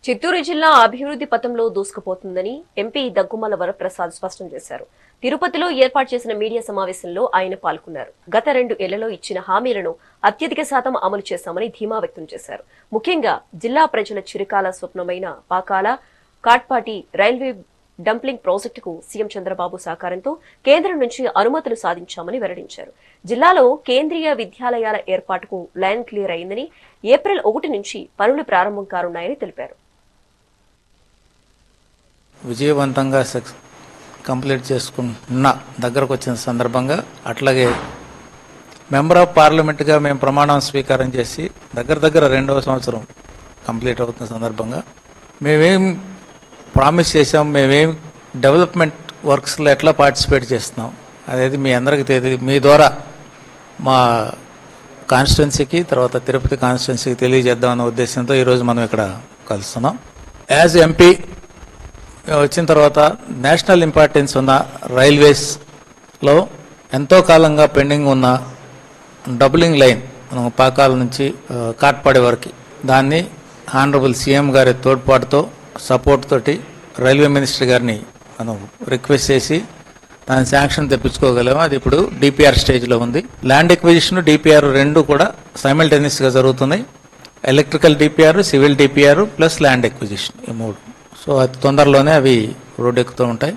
చిత్తూరు జిల్లా అభివృద్ధి పథంలో దూసుకుపోతుందని ఎంపీ దగ్గుమల వరప్రసాద్ స్పష్టం చేశారు. తిరుపతిలో ఏర్పాటు చేసిన మీడియా సమావేశంలో ఆయన పాల్గొన్నారు. గత 2 ఏళ్లలో ఇచ్చిన హామీలను అత్యధిక శాతం అమలు చేశామని ధీమా వ్యక్తం చేశారు. ముఖ్యంగా జిల్లా ప్రజల చిరకాల స్వప్నమైన పాకాల కాట్పాటి రైల్వే డంప్లింగ్ ప్రాజెక్టుకు సీఎం చంద్రబాబు సహకారంతో కేంద్రం నుంచి అనుమతులు సాధించామని వెల్లడించారు. జిల్లాలో కేంద్రీయ విద్యాలయాల ఏర్పాటుకు లైన్ క్లియర్ అయిందని, ఏప్రిల్ 1 నుంచి పనులు ప్రారంభం కానున్నాయని తెలిపారు. విజయవంతంగా కంప్లీట్ చేసుకున్న దగ్గరకు వచ్చిన సందర్భంగా, అట్లాగే మెంబర్ ఆఫ్ పార్లమెంట్గా మేము ప్రమాణం స్వీకారం చేసి దగ్గర 2వ సంవత్సరం కంప్లీట్ అవుతున్న సందర్భంగా మేమేం ప్రామిస్ చేసాం, మేమేం డెవలప్మెంట్ వర్క్స్లో ఎట్లా పార్టిసిపేట్ చేస్తున్నాం అనేది మీ అందరికీ తెలియదు. మీ ద్వారా మా కాన్స్టిట్యున్సీకి, తర్వాత తిరుపతి కాన్స్టిట్యున్సీకి తెలియజేద్దామన్న ఉద్దేశంతో ఈరోజు మనం ఇక్కడ కలుస్తున్నాం. యాజ్ ఎంపీ వచ్చిన తర్వాత నేషనల్ ఇంపార్టెన్స్ ఉన్న రైల్వేస్లో ఎంతో కాలంగా పెండింగ్ ఉన్న డబులింగ్ లైన్ మనం పాకాల నుంచి కాట్పాడి వరకు, దాన్ని ఆనరబుల్ సీఎం గారి తోడ్పాటుతో సపోర్ట్ తోటి రైల్వే మినిస్టర్ గారిని మనం రిక్వెస్ట్ చేసి దాని శాంక్షన్ తెప్పించుకోగలము. అది ఇప్పుడు డిపిఆర్ స్టేజ్లో ఉంది. ల్యాండ్ ఎక్విజిషన్, డిపిఆర్ 2 కూడా సైమల్టేనియస్గా జరుగుతున్నాయి. Electrical DPR, civil DPR plus land acquisition, ఈ 3. సో అతి తొందరలోనే అవి రోడ్డు ఎక్కుతూ ఉంటాయి.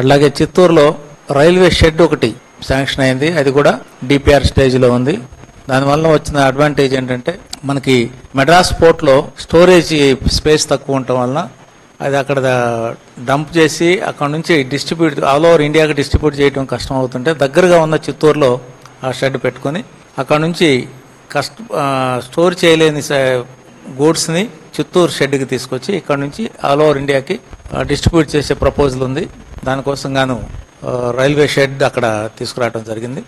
అట్లాగే చిత్తూరులో రైల్వే షెడ్ ఒకటి శాంక్షన్ అయింది, అది కూడా డిపిఆర్ స్టేజ్లో ఉంది. దానివల్ల వచ్చిన అడ్వాంటేజ్ ఏంటంటే, మనకి మెడ్రాస్ పోర్ట్లో స్టోరేజ్ స్పేస్ తక్కువ ఉండటం వలన అది అక్కడ డంప్ చేసి అక్కడ నుంచి డిస్ట్రిబ్యూట్ ఆల్ ఓవర్ ఇండియాకి డిస్ట్రిబ్యూట్ చేయడం కష్టం అవుతుంటే, దగ్గరగా ఉన్న చిత్తూరులో ఆ షెడ్ పెట్టుకొని అక్కడ నుంచి స్టోర్ చేయలేని గూడ్స్ని చిత్తూరు షెడ్కి తీసుకొచ్చి ఇక్కడ నుంచి ఆల్ ఓవర్ ఇండియాకి డిస్ట్రిబ్యూట్ చేసే ప్రపోజల్ ఉంది. దానికోసం గాను రైల్వే షెడ్ అక్కడ తీసుకురావడం జరిగింది.